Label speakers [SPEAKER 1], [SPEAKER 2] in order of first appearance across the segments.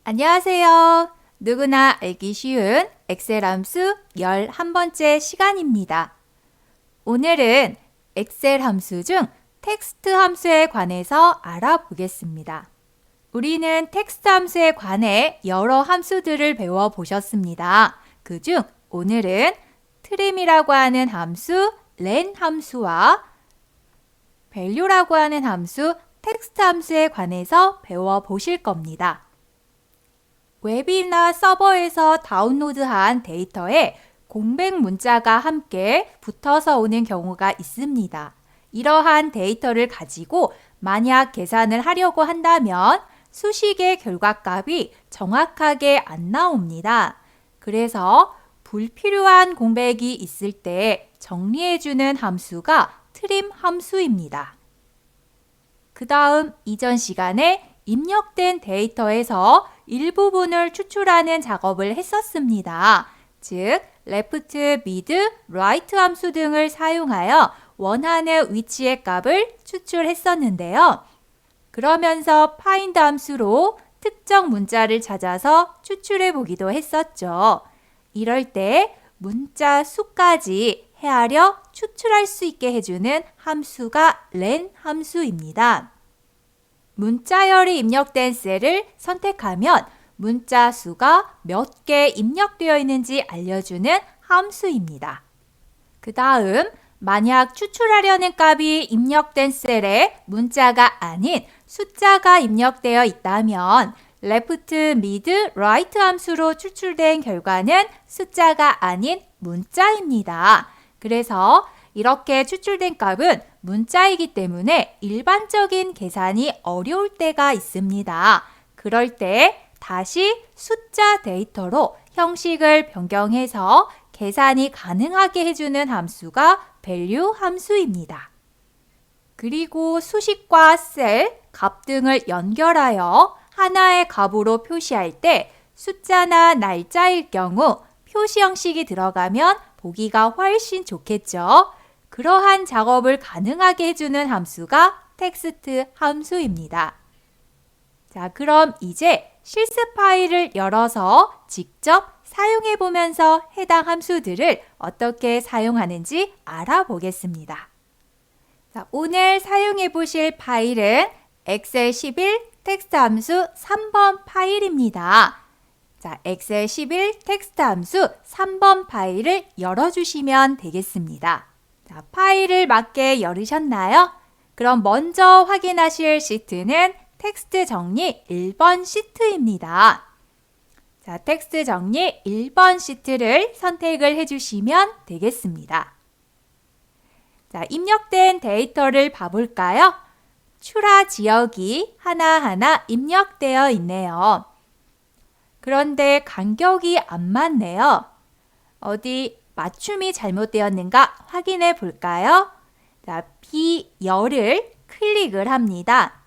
[SPEAKER 1] 안녕하세요. 누구나 알기 쉬운 엑셀 함수 11번째 시간입니다. 오늘은 엑셀 함수 중 텍스트 함수에 관해서 알아보겠습니다. 우리는 텍스트 함수에 관해 여러 함수들을 배워보셨습니다. 그중 오늘은 trim이라고 하는 함수, len 함수와 value라고 하는 함수, 텍스트 함수에 관해서 배워보실 겁니다. 웹이나 서버에서 다운로드한 데이터에 공백 문자가 함께 붙어서 오는 경우가 있습니다. 이러한 데이터를 가지고 만약 계산을 하려고 한다면 수식의 결과값이 정확하게 안 나옵니다. 그래서 불필요한 공백이 있을 때 정리해주는 함수가 trim 함수입니다. 그 다음 이전 시간에 입력된 데이터에서 일부분을 추출하는 작업을 했었습니다. 즉, left, mid, right 함수 등을 사용하여 원하는 위치의 값을 추출했었는데요. 그러면서 find 함수로 특정 문자를 찾아서 추출해 보기도 했었죠. 이럴 때 문자 수까지 헤아려 추출할 수 있게 해주는 함수가 len 함수입니다. 문자열이 입력된 셀을 선택하면 문자 수가 몇 개 입력되어 있는지 알려주는 함수입니다. 그 다음, 만약 추출하려는 값이 입력된 셀에 문자가 아닌 숫자가 입력되어 있다면 left, mid, right 함수로 추출된 결과는 숫자가 아닌 문자입니다. 그래서 이렇게 추출된 값은 문자이기 때문에 일반적인 계산이 어려울 때가 있습니다. 그럴 때 다시 숫자 데이터로 형식을 변경해서 계산이 가능하게 해주는 함수가 value 함수입니다. 그리고 수식과 셀, 값 등을 연결하여 하나의 값으로 표시할 때 숫자나 날짜일 경우 표시 형식이 들어가면 보기가 훨씬 좋겠죠. 그러한 작업을 가능하게 해주는 함수가 텍스트 함수입니다. 자, 그럼 이제 실습 파일을 열어서 직접 사용해 보면서 해당 함수들을 어떻게 사용하는지 알아보겠습니다. 자, 오늘 사용해 보실 파일은 엑셀 11 텍스트 함수 3번 파일입니다. 자, 엑셀 11 텍스트 함수 3번 파일을 열어주시면 되겠습니다. 자, 파일을 맞게 열으셨나요? 그럼 먼저 확인하실 시트는 텍스트 정리 1번 시트입니다. 자, 텍스트 정리 1번 시트를 선택을 해주시면 되겠습니다. 자, 입력된 데이터를 봐볼까요? 출하 지역이 하나하나 입력되어 있네요. 그런데 간격이 안 맞네요. 어디 맞춤이 잘못되었는가 확인해 볼까요? 자, B열을 클릭을 합니다.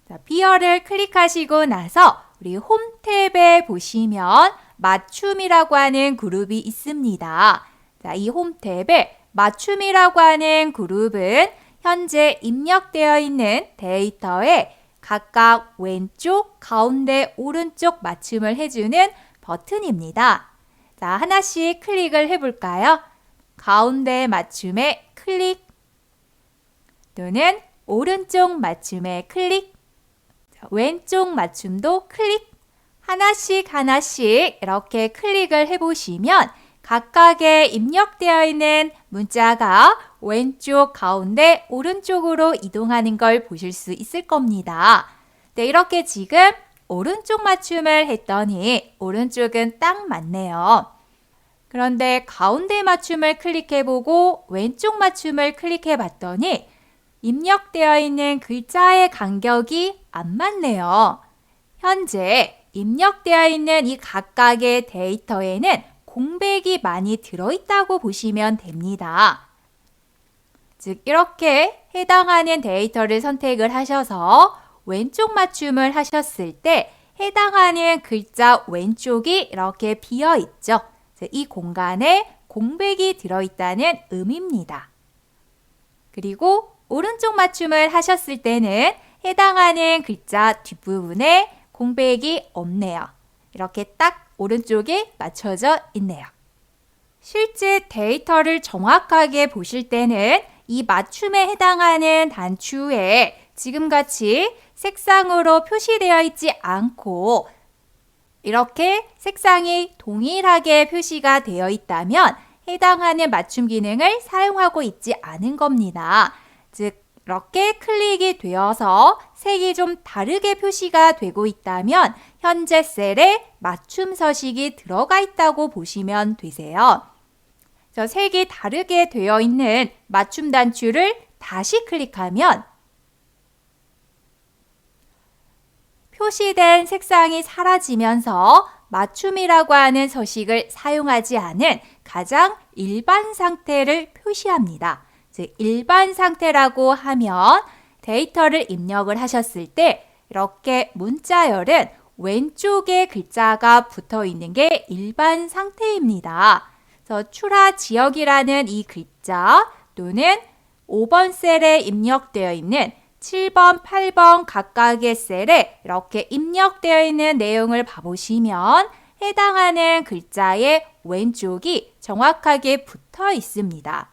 [SPEAKER 1] 자, B열을 클릭하시고 나서 우리 홈 탭에 보시면 맞춤이라고 하는 그룹이 있습니다. 자, 이 홈 탭에 맞춤이라고 하는 그룹은 현재 입력되어 있는 데이터에 각각 왼쪽, 가운데, 오른쪽 맞춤을 해주는 버튼입니다. 자, 하나씩 클릭을 해볼까요? 가운데 맞춤에 클릭 또는 오른쪽 맞춤에 클릭, 자, 왼쪽 맞춤도 클릭, 하나씩 이렇게 클릭을 해보시면 각각의 입력되어 있는 문자가 왼쪽, 가운데, 오른쪽으로 이동하는 걸 보실 수 있을 겁니다. 네, 이렇게 지금 오른쪽 맞춤을 했더니 오른쪽은 딱 맞네요. 그런데 가운데 맞춤을 클릭해보고 왼쪽 맞춤을 클릭해봤더니 입력되어 있는 글자의 간격이 안 맞네요. 현재 입력되어 있는 이 각각의 데이터에는 공백이 많이 들어있다고 보시면 됩니다. 즉, 이렇게 해당하는 데이터를 선택을 하셔서 왼쪽 맞춤을 하셨을 때 해당하는 글자 왼쪽이 이렇게 비어 있죠. 이 공간에 공백이 들어있다는 의미입니다. 그리고 오른쪽 맞춤을 하셨을 때는 해당하는 글자 뒷부분에 공백이 없네요. 이렇게 딱 오른쪽에 맞춰져 있네요. 실제 데이터를 정확하게 보실 때는 이 맞춤에 해당하는 단추에 지금같이 색상으로 표시되어 있지 않고 이렇게 색상이 동일하게 표시가 되어 있다면 해당하는 맞춤 기능을 사용하고 있지 않은 겁니다. 즉, 이렇게 클릭이 되어서 색이 좀 다르게 표시가 되고 있다면 현재 셀에 맞춤 서식이 들어가 있다고 보시면 되세요. 색이 다르게 되어 있는 맞춤 단추를 다시 클릭하면 표시된 색상이 사라지면서 맞춤이라고 하는 서식을 사용하지 않은 가장 일반 상태를 표시합니다. 즉, 일반 상태라고 하면 데이터를 입력을 하셨을 때 이렇게 문자열은 왼쪽에 글자가 붙어 있는 게 일반 상태입니다. 그래서 출하 지역이라는 이 글자 또는 5번 셀에 입력되어 있는 7번, 8번 각각의 셀에 이렇게 입력되어 있는 내용을 봐보시면 해당하는 글자의 왼쪽이 정확하게 붙어 있습니다.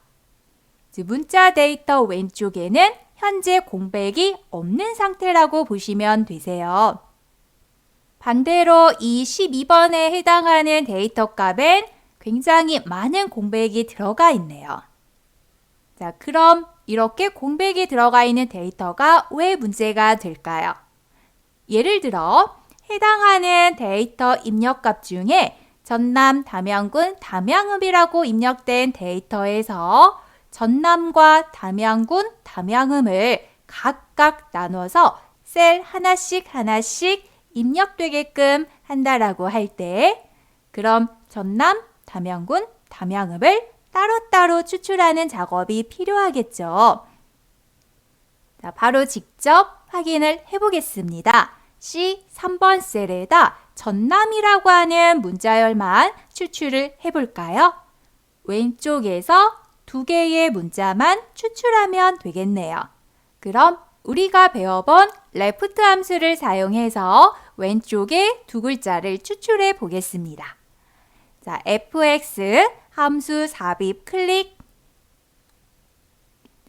[SPEAKER 1] 문자 데이터 왼쪽에는 현재 공백이 없는 상태라고 보시면 되세요. 반대로 이 12번에 해당하는 데이터 값엔 굉장히 많은 공백이 들어가 있네요. 자, 그럼 이렇게 공백이 들어가 있는 데이터가 왜 문제가 될까요? 예를 들어 해당하는 데이터 입력값 중에 전남, 담양군, 담양읍이라고 입력된 데이터에서 전남과 담양군, 담양읍을 각각 나눠서 셀 하나씩 입력되게끔 한다라고 할 때 그럼 전남, 담양군, 담양읍을 따로따로 추출하는 작업이 필요하겠죠. 자, 바로 직접 확인을 해보겠습니다. C3번 셀에다 전남이라고 하는 문자열만 추출을 해볼까요? 왼쪽에서 2개의 문자만 추출하면 되겠네요. 그럼 우리가 배워본 left 함수를 사용해서 왼쪽에 2글자를 추출해 보겠습니다. 자, fx 함수 삽입 클릭.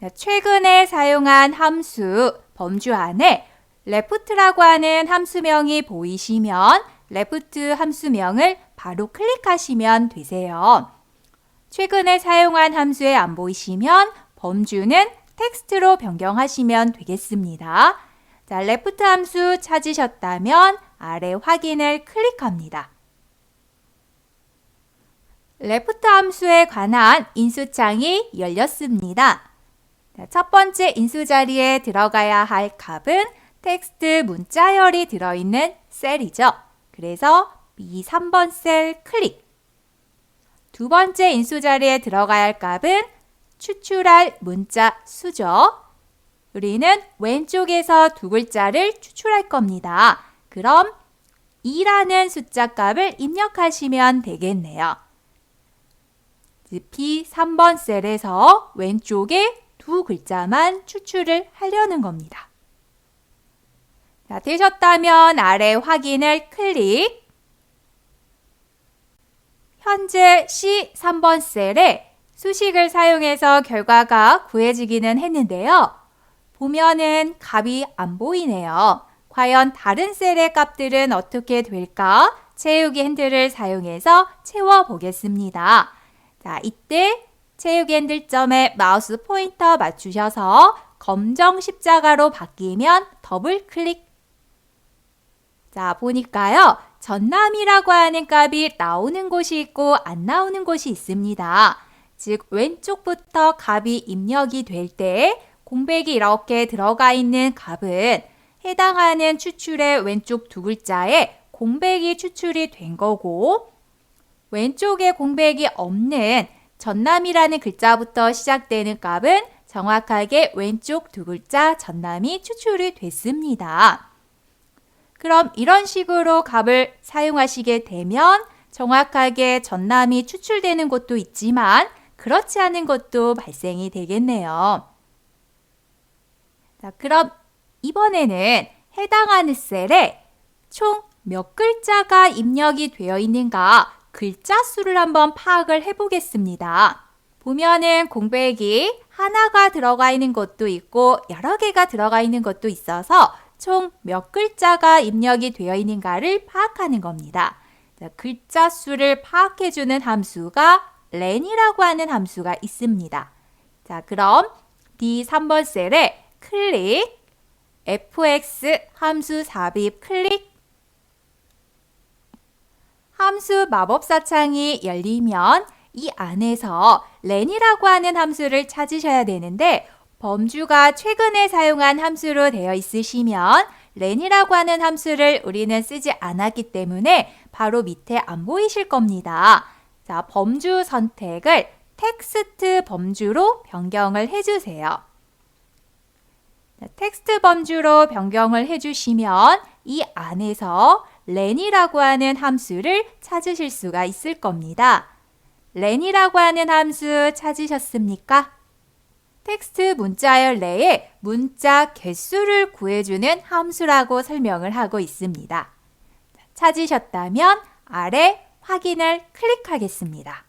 [SPEAKER 1] 자, 최근에 사용한 함수 범주 안에 left라고 하는 함수명이 보이시면 left 함수명을 바로 클릭하시면 되세요. 최근에 사용한 함수에 안 보이시면 범주는 텍스트로 변경하시면 되겠습니다. 자, left 함수 찾으셨다면 아래 확인을 클릭합니다. left 함수에 관한 인수창이 열렸습니다. 자, 첫 번째 인수 자리에 들어가야 할 값은 텍스트 문자열이 들어있는 셀이죠. 그래서 B3번 셀 클릭. 두 번째 인수 자리에 들어가야 할 값은 추출할 문자 수죠. 우리는 왼쪽에서 2글자를 추출할 겁니다. 그럼 2라는 숫자 값을 입력하시면 되겠네요. B3번 셀에서 왼쪽에 2글자만 추출을 하려는 겁니다. 자, 되셨다면 아래 확인을 클릭. 현재 C3번 셀에 수식을 사용해서 결과가 구해지기는 했는데요. 보면은 값이 안 보이네요. 과연 다른 셀의 값들은 어떻게 될까? 채우기 핸들을 사용해서 채워보겠습니다. 자, 이때 채우기 핸들점에 마우스 포인터 맞추셔서 검정 십자가로 바뀌면 더블 클릭. 자, 보니까요. 전남이라고 하는 값이 나오는 곳이 있고 안 나오는 곳이 있습니다. 즉, 왼쪽부터 값이 입력이 될 때 공백이 이렇게 들어가 있는 값은 해당하는 추출의 왼쪽 2글자에 공백이 추출이 된 거고 왼쪽에 공백이 없는 전남이라는 글자부터 시작되는 값은 정확하게 왼쪽 2글자 전남이 추출이 됐습니다. 그럼 이런 식으로 값을 사용하시게 되면 정확하게 전남이 추출되는 곳도 있지만 그렇지 않은 것도 발생이 되겠네요. 자, 그럼 이번에는 해당하는 셀에 총 몇 글자가 입력이 되어 있는가 글자 수를 한번 파악을 해보겠습니다. 보면은 공백이 하나가 들어가 있는 것도 있고 여러 개가 들어가 있는 것도 있어서 총 몇 글자가 입력이 되어 있는가를 파악하는 겁니다. 자, 글자 수를 파악해주는 함수가 len이라고 하는 함수가 있습니다. 자, 그럼 D3번 셀에 클릭, fx 함수 삽입 클릭, 함수 마법사 창이 열리면 이 안에서 len이라고 하는 함수를 찾으셔야 되는데 범주가 최근에 사용한 함수로 되어 있으시면 len이라고 하는 함수를 우리는 쓰지 않았기 때문에 바로 밑에 안 보이실 겁니다. 자, 범주 선택을 텍스트 범주로 변경을 해주세요. 자, 텍스트 범주로 변경을 해주시면 이 안에서 len이라고 하는 함수를 찾으실 수가 있을 겁니다. len이라고 하는 함수 찾으셨습니까? 텍스트 문자열 내에 문자 개수를 구해주는 함수라고 설명을 하고 있습니다. 찾으셨다면 아래 확인을 클릭하겠습니다.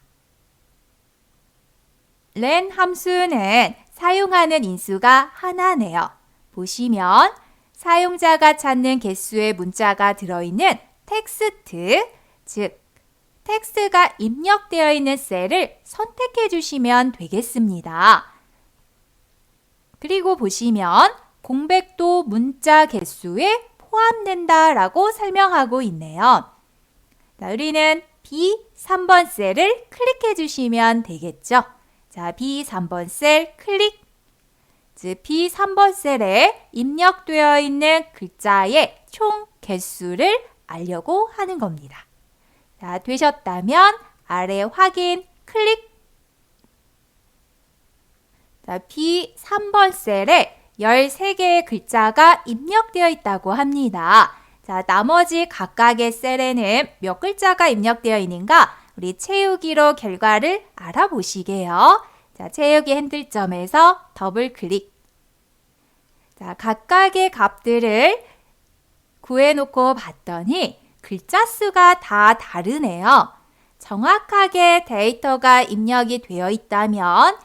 [SPEAKER 1] len 함수는 사용하는 인수가 하나네요. 보시면 사용자가 찾는 개수의 문자가 들어있는 텍스트, 즉 텍스트가 입력되어 있는 셀을 선택해 주시면 되겠습니다. 그리고 보시면 공백도 문자 개수에 포함된다라고 설명하고 있네요. 자, 우리는 B3번 셀을 클릭해 주시면 되겠죠. 자, B3번 셀 클릭. 즉 B3번 셀에 입력되어 있는 글자의 총 개수를 알려고 하는 겁니다. 자, 되셨다면 아래 확인 클릭. 자, B3번 셀에 13개의 글자가 입력되어 있다고 합니다. 자, 나머지 각각의 셀에는 몇 글자가 입력되어 있는가? 우리 채우기로 결과를 알아보시게요. 자, 채우기 핸들점에서 더블 클릭. 자, 각각의 값들을 구해놓고 봤더니 글자 수가 다 다르네요. 정확하게 데이터가 입력이 되어 있다면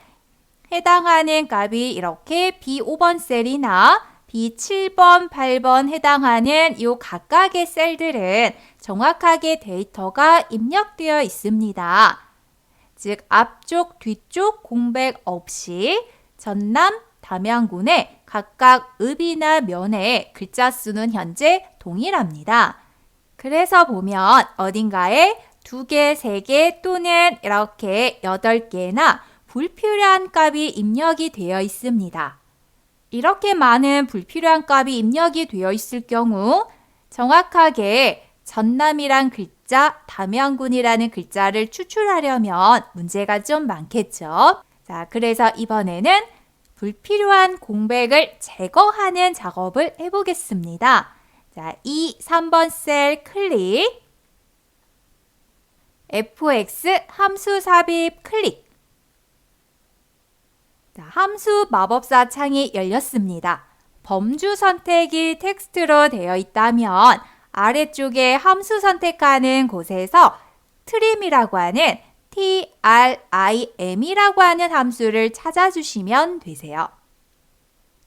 [SPEAKER 1] 해당하는 값이 이렇게 B5번 셀이나 B7번, 8번 해당하는 이 각각의 셀들은 정확하게 데이터가 입력되어 있습니다. 즉 앞쪽, 뒤쪽 공백 없이 전남, 담양군의 각각 읍이나 면의 글자 수는 현재 동일합니다. 그래서 보면 어딘가에 2개, 3개 또는 이렇게 8개나 불필요한 값이 입력이 되어 있습니다. 이렇게 많은 불필요한 값이 입력이 되어 있을 경우 정확하게 전남이란 글자, 담양군이라는 글자를 추출하려면 문제가 좀 많겠죠. 자, 그래서 이번에는 불필요한 공백을 제거하는 작업을 해보겠습니다. 자, 3번 셀 클릭, fx 함수 삽입 클릭. 자, 함수 마법사 창이 열렸습니다. 범주 선택이 텍스트로 되어 있다면 아래쪽에 함수 선택하는 곳에서 trim이라고 하는 trim이라고 하는 함수를 찾아주시면 되세요.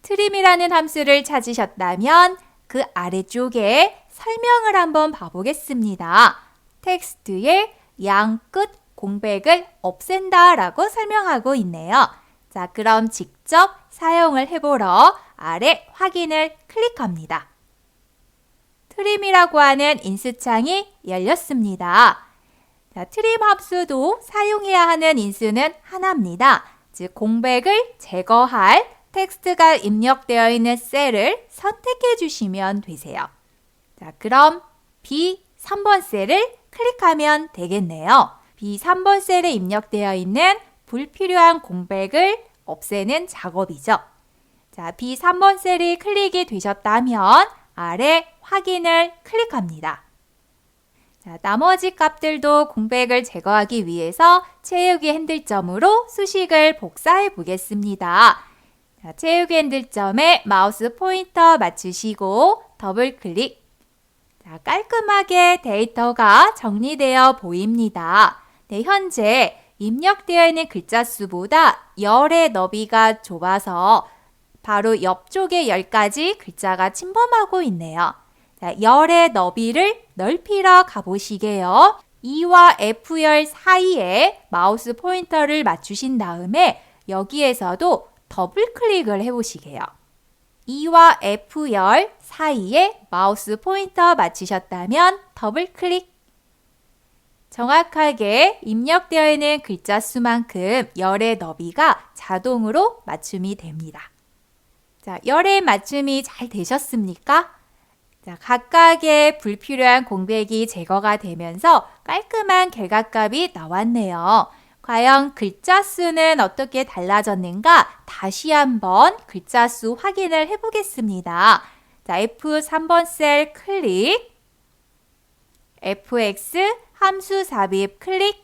[SPEAKER 1] trim이라는 함수를 찾으셨다면 그 아래쪽에 설명을 한번 봐보겠습니다. 텍스트의 양 끝 공백을 없앤다 라고 설명하고 있네요. 자, 그럼 직접 사용을 해보러 아래 확인을 클릭합니다. trim이라고 하는 인수창이 열렸습니다. 자, trim 함수도 사용해야 하는 인수는 하나입니다. 즉 공백을 제거할 텍스트가 입력되어 있는 셀을 선택해 주시면 되세요. 자, 그럼 B3번 셀을 클릭하면 되겠네요. B3번 셀에 입력되어 있는 불필요한 공백을 없애는 작업이죠. 자, B3번 셀이 클릭이 되셨다면 아래 확인을 클릭합니다. 자, 나머지 값들도 공백을 제거하기 위해서 채우기 핸들점으로 수식을 복사해 보겠습니다. 자, 채우기 핸들점에 마우스 포인터 맞추시고 더블 클릭. 자, 깔끔하게 데이터가 정리되어 보입니다. 네, 현재 입력되어 있는 글자 수보다 열의 너비가 좁아서 바로 옆쪽에 10가지 글자가 침범하고 있네요. 자, 열의 너비를 넓히러 가보시게요. E와 F열 사이에 마우스 포인터를 맞추신 다음에 여기에서도 더블 클릭을 해보시게요. E와 F열 사이에 마우스 포인터 맞추셨다면 더블 클릭. 정확하게 입력되어 있는 글자 수만큼 열의 너비가 자동으로 맞춤이 됩니다. 자, 열의 맞춤이 잘 되셨습니까? 자, 각각의 불필요한 공백이 제거가 되면서 깔끔한 결과값이 나왔네요. 과연 글자 수는 어떻게 달라졌는가? 다시 한번 글자 수 확인을 해보겠습니다. 자, F3번 셀 클릭, FX 함수 삽입 클릭.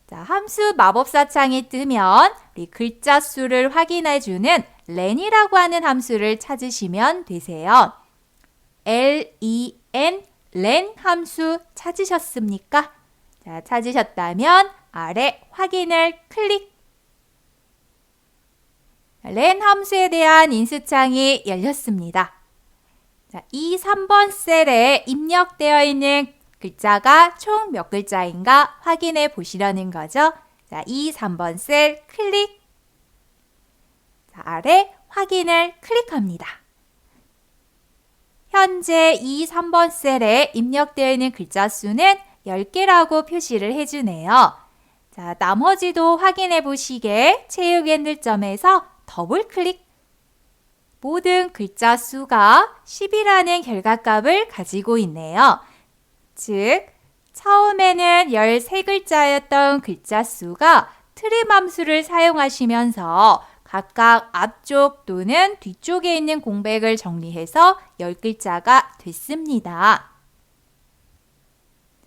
[SPEAKER 1] 자, 함수 마법사 창이 뜨면 우리 글자 수를 확인해주는 len이라고 하는 함수를 찾으시면 되세요. len, len 함수 찾으셨습니까? 자, 찾으셨다면 아래 확인을 클릭. len 함수에 대한 인수창이 열렸습니다. 자, 이 3번 셀에 입력되어 있는 글자가 총 몇 글자인가 확인해 보시려는 거죠. 자, 이 3번 셀 클릭. 자, 아래 확인을 클릭합니다. 현재 이 3번 셀에 입력되어 있는 글자 수는 10개라고 표시를 해주네요. 자, 나머지도 확인해 보시게 채우기 핸들점에서 더블 클릭. 모든 글자 수가 10이라는 결과값을 가지고 있네요. 즉, 처음에는 13글자였던 글자 수가 트림 함수를 사용하시면서 각각 앞쪽 또는 뒤쪽에 있는 공백을 정리해서 10글자가 됐습니다.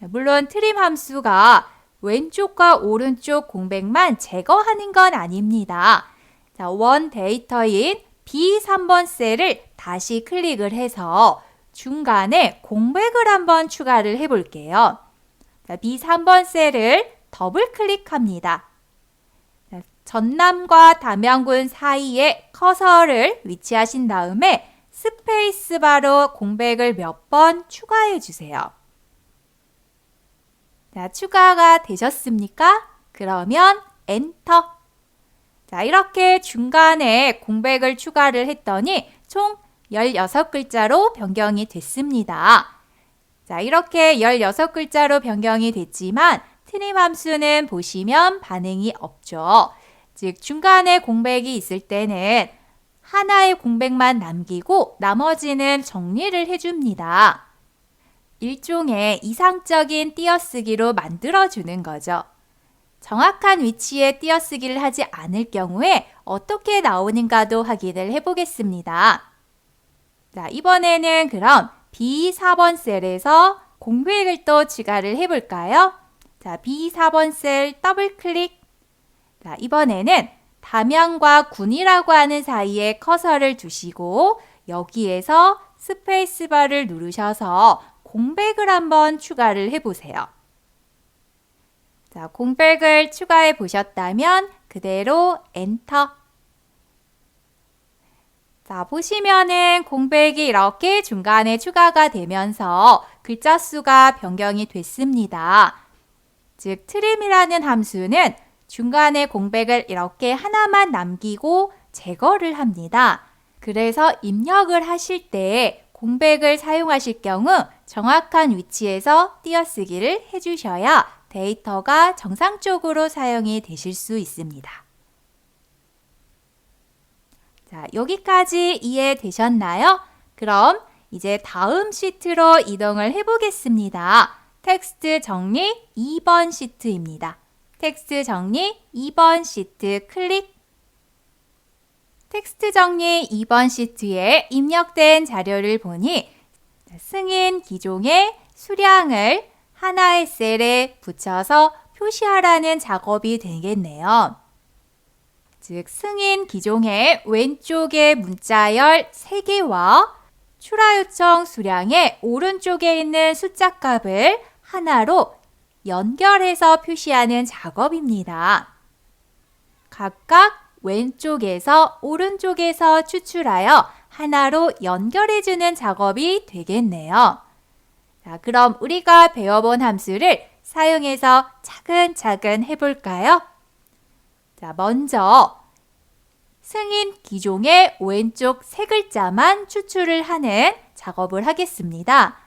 [SPEAKER 1] 물론 트림 함수가 왼쪽과 오른쪽 공백만 제거하는 건 아닙니다. 자, 원 데이터인 B3번 셀을 다시 클릭을 해서 중간에 공백을 한번 추가를 해볼게요. 자, B3번 셀을 더블 클릭합니다. 자, 전남과 담양군 사이에 커서를 위치하신 다음에 스페이스바로 공백을 몇 번 추가해 주세요. 자, 추가가 되셨습니까? 그러면 엔터. 자, 이렇게 중간에 공백을 추가를 했더니 총 16글자로 변경이 됐습니다. 자, 이렇게 16글자로 변경이 됐지만 트림 함수는 보시면 반응이 없죠. 즉, 중간에 공백이 있을 때는 하나의 공백만 남기고 나머지는 정리를 해줍니다. 일종의 이상적인 띄어쓰기로 만들어주는 거죠. 정확한 위치에 띄어쓰기를 하지 않을 경우에 어떻게 나오는가도 확인을 해보겠습니다. 자, 이번에는 그럼 B4번 셀에서 공백을 또 추가를 해볼까요? 자, B4번 셀 더블 클릭. 자, 이번에는 담양과 군이라고 하는 사이에 커서를 두시고 여기에서 스페이스바를 누르셔서 공백을 한번 추가를 해보세요. 자, 공백을 추가해 보셨다면 그대로 엔터. 자, 보시면은 공백이 이렇게 중간에 추가가 되면서 글자 수가 변경이 됐습니다. 즉, 트림이라는 함수는 중간에 공백을 이렇게 하나만 남기고 제거를 합니다. 그래서 입력을 하실 때 공백을 사용하실 경우 정확한 위치에서 띄어쓰기를 해주셔야 데이터가 정상적으로 사용이 되실 수 있습니다. 자, 여기까지 이해되셨나요? 그럼 이제 다음 시트로 이동을 해보겠습니다. 텍스트 정리 2번 시트입니다. 텍스트 정리 2번 시트 클릭. 텍스트 정리 2번 시트에 입력된 자료를 보니 승인 기종의 수량을 하나의 셀에 붙여서 표시하라는 작업이 되겠네요. 즉, 승인 기종의 왼쪽에 문자열 3개와 출하 요청 수량의 오른쪽에 있는 숫자 값을 하나로 연결해서 표시하는 작업입니다. 각각 왼쪽에서 오른쪽에서 추출하여 하나로 연결해주는 작업이 되겠네요. 자, 그럼 우리가 배워본 함수를 사용해서 차근차근 해볼까요? 자, 먼저 승인 기종의 왼쪽 3글자만 추출을 하는 작업을 하겠습니다.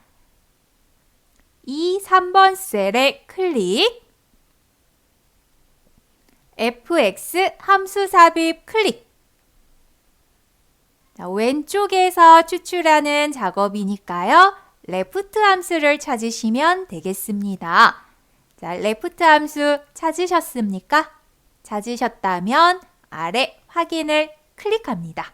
[SPEAKER 1] 2, 3번 셀에 클릭, fx 함수 삽입 클릭. 자, 왼쪽에서 추출하는 작업이니까요. 레프트 함수를 찾으시면 되겠습니다. 자, 레프트 함수 찾으셨습니까? 찾으셨다면 아래 확인을 클릭합니다.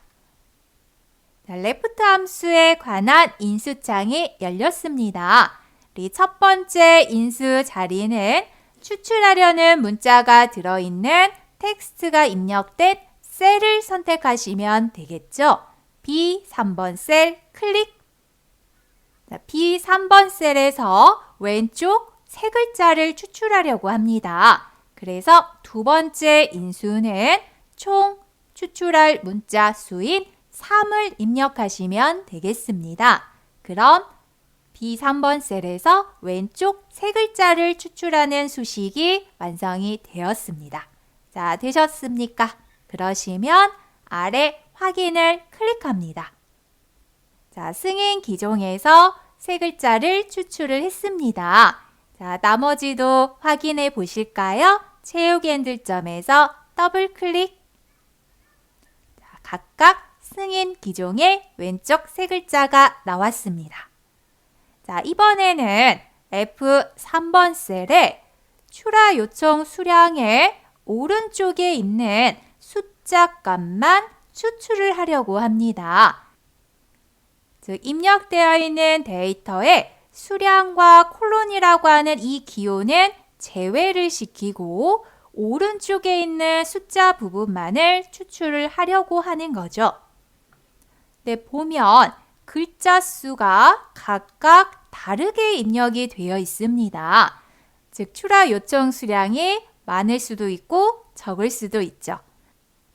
[SPEAKER 1] 자, 레프트 함수에 관한 인수창이 열렸습니다. 우리 첫 번째 인수 자리는 추출하려는 문자가 들어있는 텍스트가 입력된 셀을 선택하시면 되겠죠. B3번 셀 클릭. 자, B3번 셀에서 왼쪽 3글자를 추출하려고 합니다. 그래서 두 번째 인수는 총 추출할 문자 수인 3을 입력하시면 되겠습니다. 그럼 B3번 셀에서 왼쪽 3글자를 추출하는 수식이 완성이 되었습니다. 자, 되셨습니까? 그러시면 아래 확인을 클릭합니다. 자, 승인 기종에서 3글자를 추출을 했습니다. 자, 나머지도 확인해 보실까요? 채우기 핸들점에서 더블 클릭. 자, 각각 승인 기종의 왼쪽 3글자가 나왔습니다. 자, 이번에는 F3번 셀에 출하 요청 수량의 오른쪽에 있는 숫자 값만 추출을 하려고 합니다. 즉, 입력되어 있는 데이터에 수량과 콜론이라고 하는 이 기호는 제외를 시키고 오른쪽에 있는 숫자 부분만을 추출을 하려고 하는 거죠. 네, 보면 글자 수가 각각 다르게 입력이 되어 있습니다. 즉, 출하 요청 수량이 많을 수도 있고 적을 수도 있죠.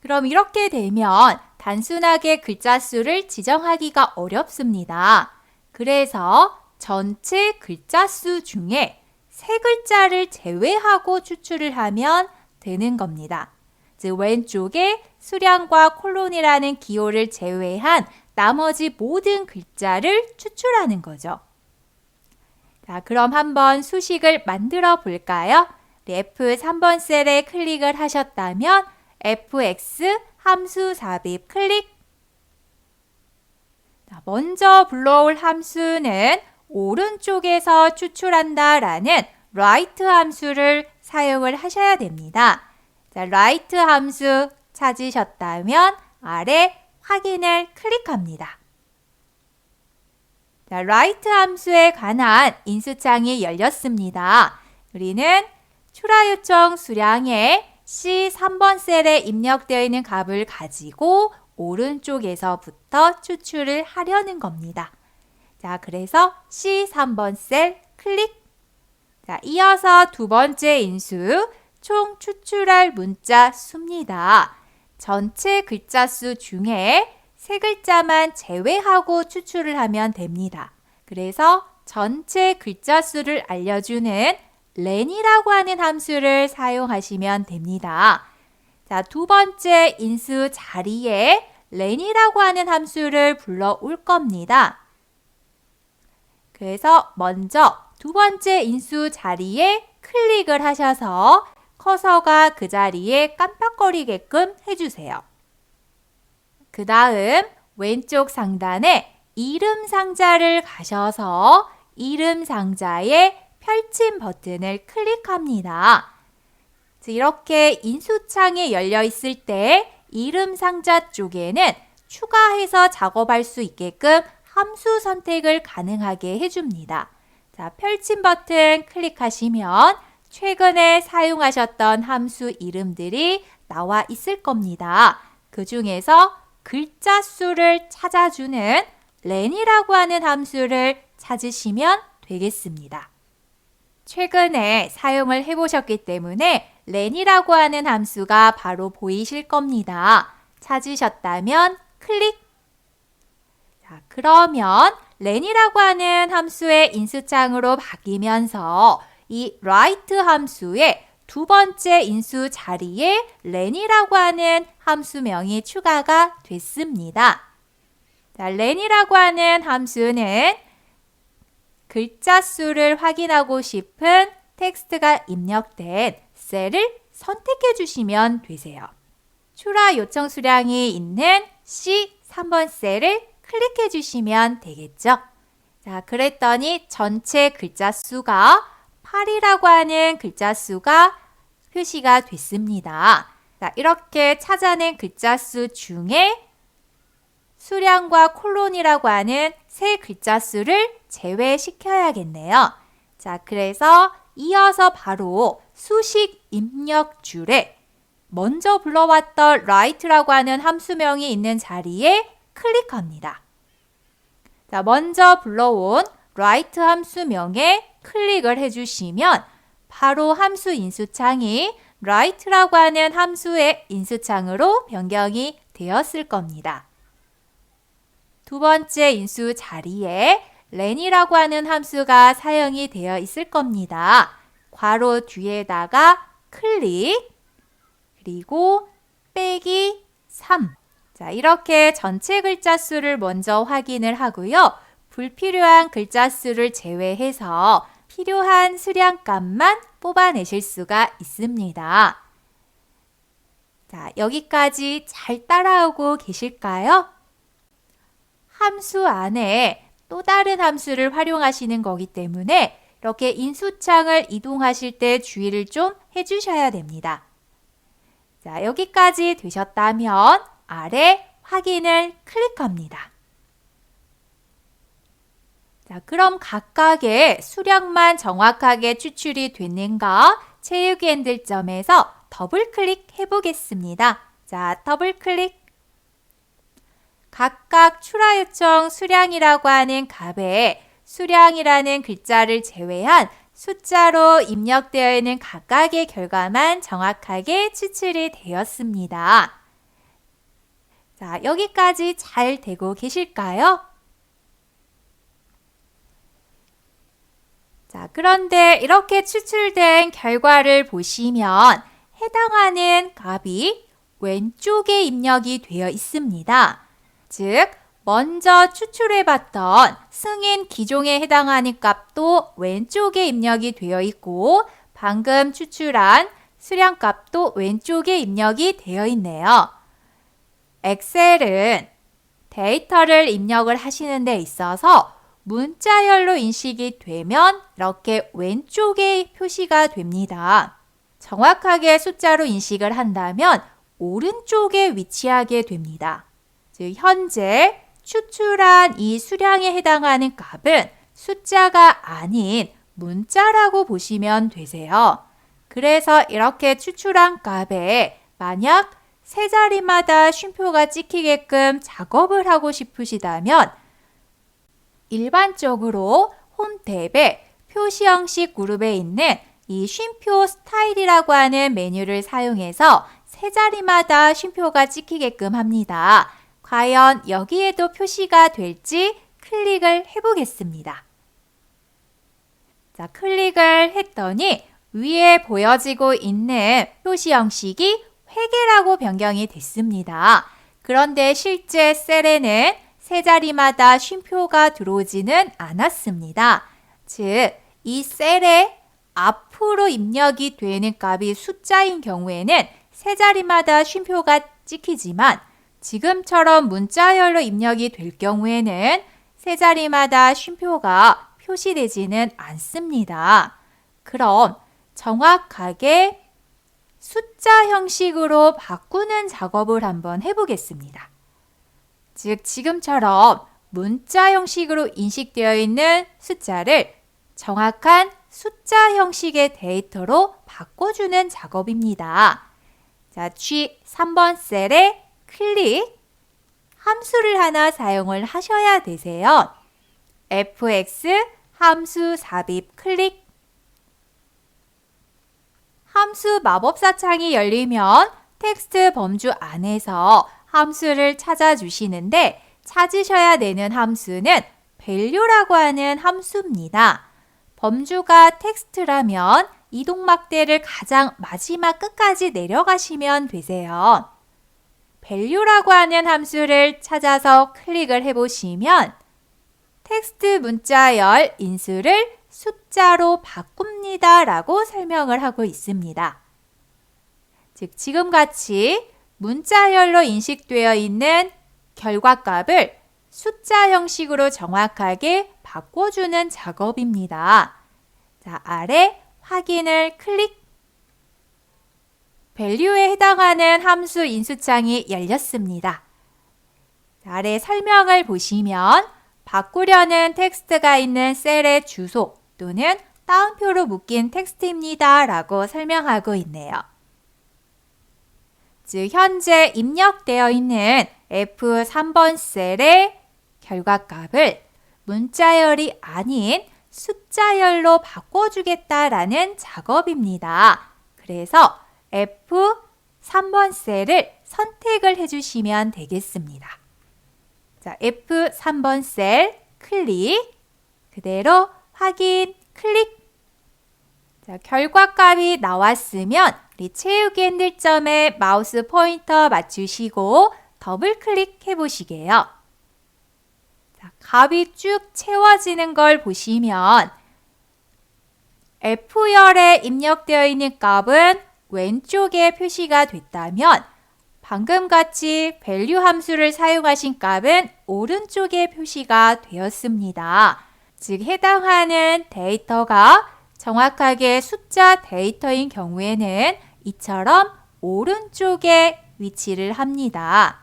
[SPEAKER 1] 그럼 이렇게 되면 단순하게 글자 수를 지정하기가 어렵습니다. 그래서 전체 글자 수 중에 3글자를 제외하고 추출을 하면 되는 겁니다. 즉, 왼쪽에 수량과 콜론이라는 기호를 제외한 나머지 모든 글자를 추출하는 거죠. 자, 그럼 한번 수식을 만들어 볼까요? F3번 셀에 클릭을 하셨다면 fx 함수 삽입 클릭. 자, 먼저 불러올 함수는 오른쪽에서 추출한다 라는 write 함수를 사용을 하셔야 됩니다. 자, write 함수 찾으셨다면 아래 확인을 클릭합니다. 자, write 함수에 관한 인수창이 열렸습니다. 우리는 출하 요청 수량에 C3번 셀에 입력되어 있는 값을 가지고 오른쪽에서부터 추출을 하려는 겁니다. 자, 그래서 C3번 셀 클릭. 자, 이어서 두 번째 인수, 총 추출할 문자 수입니다. 전체 글자 수 중에 3글자만 제외하고 추출을 하면 됩니다. 그래서 전체 글자 수를 알려주는 len이라고 하는 함수를 사용하시면 됩니다. 자, 두 번째 인수 자리에 len이라고 하는 함수를 불러올 겁니다. 그래서 먼저 두 번째 인수 자리에 클릭을 하셔서 커서가 그 자리에 깜빡거리게끔 해주세요. 그 다음 왼쪽 상단에 이름 상자를 가셔서 이름 상자에 펼침 버튼을 클릭합니다. 이렇게 인수창이 열려 있을 때 이름 상자 쪽에는 추가해서 작업할 수 있게끔 함수 선택을 가능하게 해줍니다. 자, 펼침 버튼 클릭하시면 최근에 사용하셨던 함수 이름들이 나와 있을 겁니다. 그 중에서 글자 수를 찾아주는 len이라고 하는 함수를 찾으시면 되겠습니다. 최근에 사용을 해보셨기 때문에 len이라고 하는 함수가 바로 보이실 겁니다. 찾으셨다면 클릭. 자, 그러면 len이라고 하는 함수의 인수창으로 바뀌면서 이 write 함수의 두 번째 인수 자리에 len이라고 하는 함수명이 추가가 됐습니다. 자, len이라고 하는 함수는 글자 수를 확인하고 싶은 텍스트가 입력된 셀을 선택해 주시면 되세요. 출하 요청 수량이 있는 C3번 셀을 클릭해 주시면 되겠죠. 자, 그랬더니 전체 글자 수가 8이라고 하는 글자 수가 표시가 됐습니다. 자, 이렇게 찾아낸 글자 수 중에 수량과 콜론이라고 하는 세 글자 수를 제외시켜야겠네요. 자, 그래서 이어서 바로 수식 입력 줄에 먼저 불러왔던 write라고 하는 함수명이 있는 자리에 클릭합니다. 자, 먼저 불러온 write 함수명에 클릭을 해주시면 바로 함수 인수창이 write라고 하는 함수의 인수창으로 변경이 되었을 겁니다. 두 번째 인수 자리에 len이라고 하는 함수가 사용이 되어 있을 겁니다. 괄호 뒤에다가 클릭, 그리고 빼기 3. 자, 이렇게 전체 글자 수를 먼저 확인을 하고요. 불필요한 글자 수를 제외해서 필요한 수량값만 뽑아내실 수가 있습니다. 자, 여기까지 잘 따라오고 계실까요? 함수 안에 또 다른 함수를 활용하시는 거기 때문에 이렇게 인수창을 이동하실 때 주의를 좀 해주셔야 됩니다. 자, 여기까지 되셨다면 아래 확인을 클릭합니다. 자, 그럼 각각의 수량만 정확하게 추출이 됐는가 채우기 핸들점에서 더블 클릭해 보겠습니다. 자, 더블 클릭. 각각 출하 요청 수량이라고 하는 값에 수량이라는 글자를 제외한 숫자로 입력되어 있는 각각의 결과만 정확하게 추출이 되었습니다. 자, 여기까지 잘 되고 계실까요? 자, 그런데 이렇게 추출된 결과를 보시면 해당하는 값이 왼쪽에 입력이 되어 있습니다. 즉, 먼저 추출해봤던 승인 기종에 해당하는 값도 왼쪽에 입력이 되어 있고 방금 추출한 수량값도 왼쪽에 입력이 되어 있네요. 엑셀은 데이터를 입력을 하시는 데 있어서 문자열로 인식이 되면 이렇게 왼쪽에 표시가 됩니다. 정확하게 숫자로 인식을 한다면 오른쪽에 위치하게 됩니다. 즉, 현재 추출한 이 수량에 해당하는 값은 숫자가 아닌 문자라고 보시면 되세요. 그래서 이렇게 추출한 값에 만약 세 자리마다 쉼표가 찍히게끔 작업을 하고 싶으시다면 일반적으로 홈 탭에 표시 형식 그룹에 있는 이 쉼표 스타일이라고 하는 메뉴를 사용해서 세 자리마다 쉼표가 찍히게끔 합니다. 과연 여기에도 표시가 될지 클릭을 해보겠습니다. 자, 클릭을 했더니 위에 보여지고 있는 표시 형식이 회계라고 변경이 됐습니다. 그런데 실제 셀에는 세 자리마다 쉼표가 들어오지는 않았습니다. 즉, 이 셀에 앞으로 입력이 되는 값이 숫자인 경우에는 세 자리마다 쉼표가 찍히지만 지금처럼 문자열로 입력이 될 경우에는 세 자리마다 쉼표가 표시되지는 않습니다. 그럼 정확하게 숫자 형식으로 바꾸는 작업을 한번 해보겠습니다. 즉, 지금처럼 문자 형식으로 인식되어 있는 숫자를 정확한 숫자 형식의 데이터로 바꿔주는 작업입니다. 자, G3번 셀에 클릭, 함수를 하나 사용을 하셔야 되세요. fx 함수 삽입 클릭. 함수 마법사 창이 열리면 텍스트 범주 안에서 함수를 찾아주시는데 찾으셔야 되는 함수는 value라고 하는 함수입니다. 범주가 텍스트라면 이동막대를 가장 마지막 끝까지 내려가시면 되세요. value라고 하는 함수를 찾아서 클릭을 해보시면 텍스트 문자열 인수를 숫자로 바꿉니다 라고 설명을 하고 있습니다. 즉 지금같이 문자열로 인식되어 있는 결과값을 숫자 형식으로 정확하게 바꿔주는 작업입니다. 자, 아래 확인을 클릭. value에 해당하는 함수 인수창이 열렸습니다. 자, 아래 설명을 보시면 바꾸려는 텍스트가 있는 셀의 주소 또는 따옴표로 묶인 텍스트입니다 라고 설명하고 있네요. 즉 현재 입력되어 있는 F3번 셀의 결과값을 문자열이 아닌 숫자열로 바꿔주겠다라는 작업입니다. 그래서 F3번 셀을 선택을 해주시면 되겠습니다. 자, F3번 셀 클릭, 그대로 확인 클릭. 자, 결과값이 나왔으면 우리 채우기 핸들점에 마우스 포인터 맞추시고 더블 클릭해 보시게요. 자, 값이 쭉 채워지는 걸 보시면 F열에 입력되어 있는 값은 왼쪽에 표시가 됐다면 방금 같이 value 함수를 사용하신 값은 오른쪽에 표시가 되었습니다. 즉 해당하는 데이터가 정확하게 숫자 데이터인 경우에는 이처럼 오른쪽에 위치를 합니다.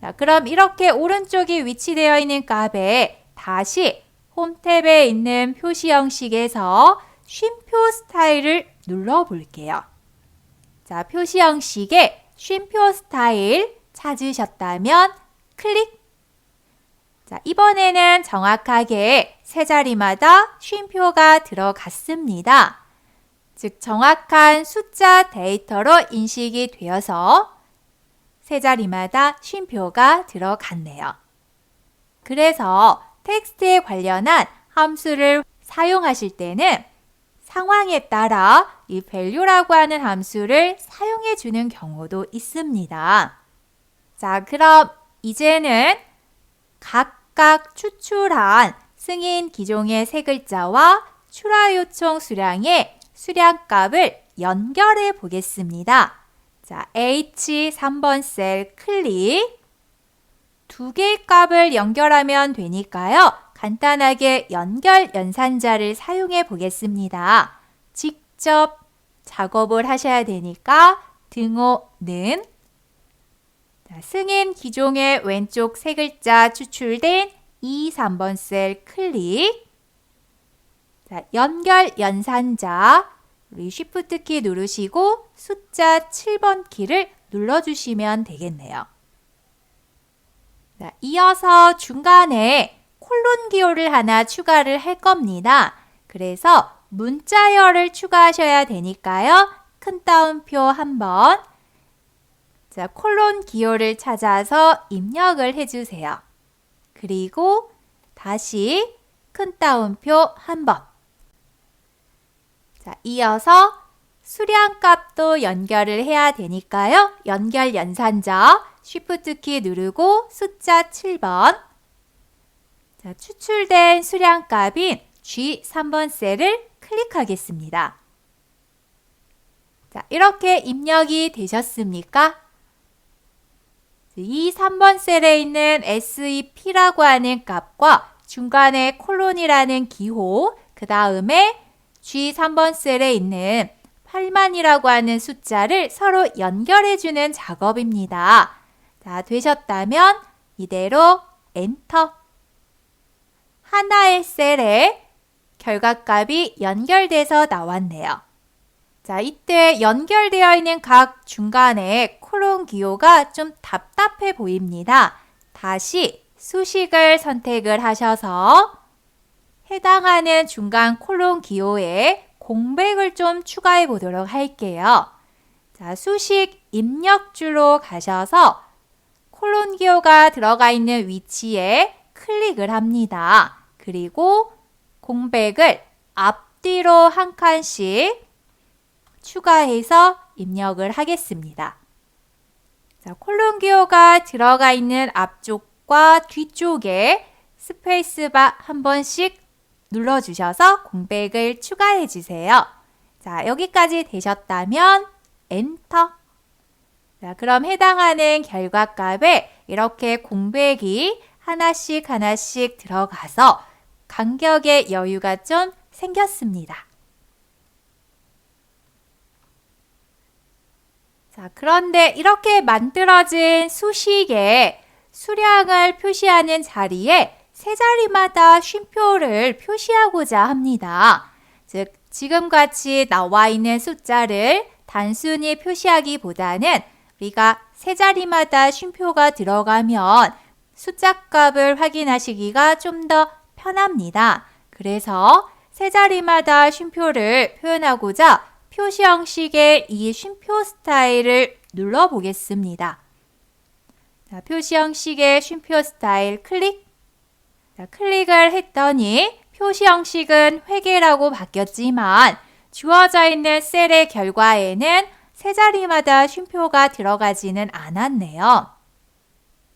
[SPEAKER 1] 자, 그럼 이렇게 오른쪽에 위치되어 있는 값에 다시 홈 탭에 있는 표시 형식에서 쉼표 스타일을 눌러 볼게요. 자, 표시 형식에 쉼표 스타일 찾으셨다면 클릭. 자, 이번에는 정확하게 세 자리마다 쉼표가 들어갔습니다. 즉 정확한 숫자 데이터로 인식이 되어서 세 자리마다 쉼표가 들어갔네요. 그래서 텍스트에 관련한 함수를 사용하실 때는 상황에 따라 이 value라고 하는 함수를 사용해 주는 경우도 있습니다. 자, 그럼 이제는 각각 추출한 승인 기종의 세 글자와 출하 요청 수량의 수량값을 연결해 보겠습니다. 자, H3번 셀 클릭. 두 개의 값을 연결하면 되니까요. 간단하게 연결 연산자를 사용해 보겠습니다. 직접 작업을 하셔야 되니까 등호는 자, 승인 기종의 왼쪽 세 글자 추출된 2, 3번 셀 클릭. 자, 연결 연산자 우리 Shift 키 누르시고 숫자 7번 키를 눌러주시면 되겠네요. 자, 이어서 중간에 콜론 기호를 하나 추가를 할 겁니다. 그래서 문자열을 추가하셔야 되니까요. 큰 따옴표 한번, 자, 콜론 기호를 찾아서 입력을 해주세요. 그리고 다시 큰 따옴표 한번. 자, 이어서 수량값도 연결을 해야 되니까요. 연결 연산자 Shift 키 누르고 숫자 7번. 자, 추출된 수량값인 G3번 셀을 클릭하겠습니다. 자, 이렇게 입력이 되셨습니까? 이 3번 셀에 있는 SEP라고 하는 값과 중간에 콜론이라는 기호, 그 다음에 G3번 셀에 있는 8만이라고 하는 숫자를 서로 연결해주는 작업입니다. 자, 되셨다면 이대로 엔터. 하나의 셀에 결과값이 연결돼서 나왔네요. 자, 이때 연결되어 있는 각 중간에 콜론 기호가 좀 답답해 보입니다. 다시 수식을 선택을 하셔서 해당하는 중간 콜론 기호에 공백을 좀 추가해 보도록 할게요. 자, 수식 입력줄로 가셔서 콜론 기호가 들어가 있는 위치에 클릭을 합니다. 그리고 공백을 앞뒤로 한 칸씩 추가해서 입력을 하겠습니다. 자, 콜론 기호가 들어가 있는 앞쪽과 뒤쪽에 스페이스바 한 번씩 눌러주셔서 공백을 추가해 주세요. 자, 여기까지 되셨다면 엔터. 자, 그럼 해당하는 결과값에 이렇게 공백이 하나씩 하나씩 들어가서 간격의 여유가 좀 생겼습니다. 자, 그런데 이렇게 만들어진 수식에 수량을 표시하는 자리에 세 자리마다 쉼표를 표시하고자 합니다. 즉, 지금같이 나와 있는 숫자를 단순히 표시하기보다는 우리가 세 자리마다 쉼표가 들어가면 숫자 값을 확인하시기가 좀 더 편합니다. 그래서 세 자리마다 쉼표를 표현하고자 표시 형식의 이 쉼표 스타일을 눌러보겠습니다. 자, 표시 형식의 쉼표 스타일 클릭. 자, 클릭을 했더니 표시 형식은 회계라고 바뀌었지만 주어져 있는 셀의 결과에는 세 자리마다 쉼표가 들어가지는 않았네요.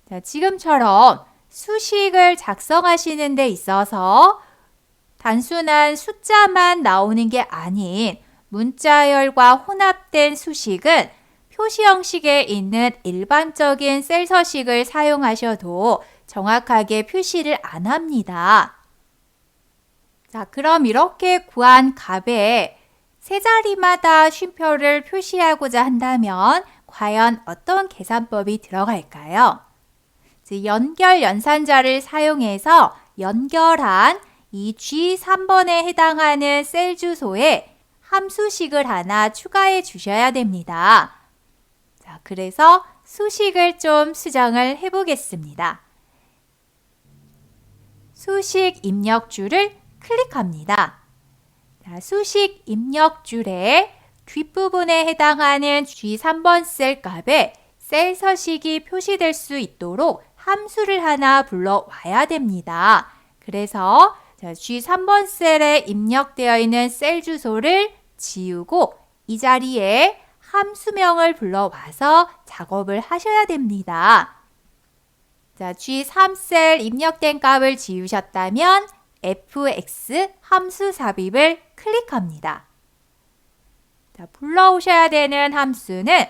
[SPEAKER 1] 자, 지금처럼 수식을 작성하시는 데 있어서 단순한 숫자만 나오는 게 아닌 문자열과 혼합된 수식은 표시 형식에 있는 일반적인 셀 서식을 사용하셔도 정확하게 표시를 안 합니다. 자, 그럼 이렇게 구한 값에 세 자리마다 쉼표를 표시하고자 한다면 과연 어떤 계산법이 들어갈까요? 즉, 연결 연산자를 사용해서 연결한 이 G3번에 해당하는 셀 주소에 함수식을 하나 추가해 주셔야 됩니다. 자, 그래서 수식을 좀 수정을 해 보겠습니다. 수식 입력줄을 클릭합니다. 자, 수식 입력줄의 뒷부분에 해당하는 G3번 셀 값에 셀 서식이 표시될 수 있도록 함수를 하나 불러와야 됩니다. 그래서 G3번 셀에 입력되어 있는 셀 주소를 지우고 이 자리에 함수명을 불러와서 작업을 하셔야 됩니다. 자, G3셀 입력된 값을 지우셨다면 fx 함수 삽입을 클릭합니다. 자, 불러오셔야 되는 함수는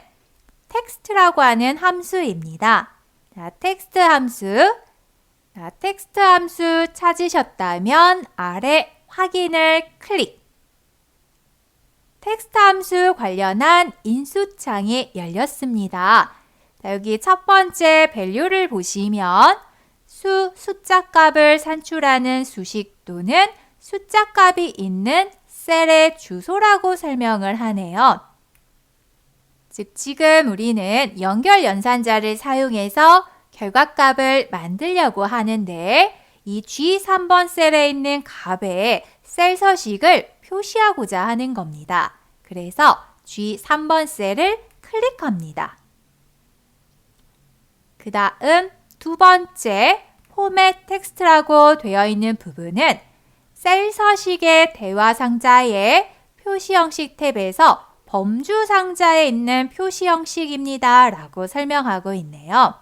[SPEAKER 1] 텍스트라고 하는 함수입니다. 자, 텍스트 함수. 자, 텍스트 함수 찾으셨다면 아래 확인을 클릭. 텍스트 함수 관련한 인수창이 열렸습니다. 자, 여기 첫 번째 밸류를 보시면 숫자 값을 산출하는 수식 또는 숫자 값이 있는 셀의 주소라고 설명을 하네요. 즉, 지금 우리는 연결 연산자를 사용해서 결과값을 만들려고 하는데 이 G3번 셀에 있는 값에 셀 서식을 표시하고자 하는 겁니다. 그래서 G3번 셀을 클릭합니다. 그 다음 두 번째 포맷 텍스트라고 되어 있는 부분은 셀 서식의 대화 상자의 표시 형식 탭에서 범주 상자에 있는 표시 형식입니다. 라고 설명하고 있네요.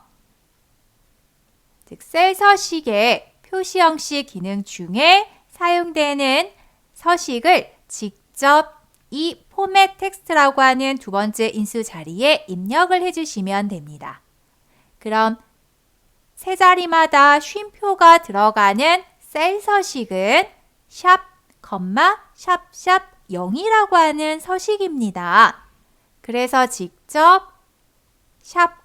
[SPEAKER 1] 즉, 셀 서식의 표시 형식 기능 중에 사용되는 서식을 직접 이 포맷 텍스트라고 하는 두 번째 인수 자리에 입력을 해주시면 됩니다. 그럼 세 자리마다 쉼표가 들어가는 셀 서식은 샵, 샵 0이라고 하는 서식입니다. 그래서 직접 샵,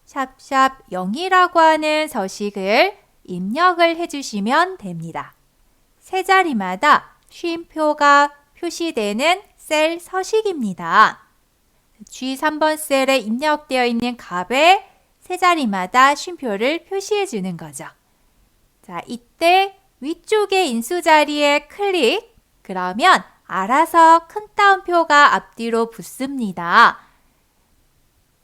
[SPEAKER 1] 샵 0이라고 하는 서식을 입력을 해주시면 됩니다. 세 자리마다 쉼표가 표시되는 셀 서식입니다. G3번 셀에 입력되어 있는 값에 세 자리마다 쉼표를 표시해 주는 거죠. 자, 이때 위쪽의 인수 자리에 클릭, 그러면 알아서 큰 따옴표가 앞뒤로 붙습니다.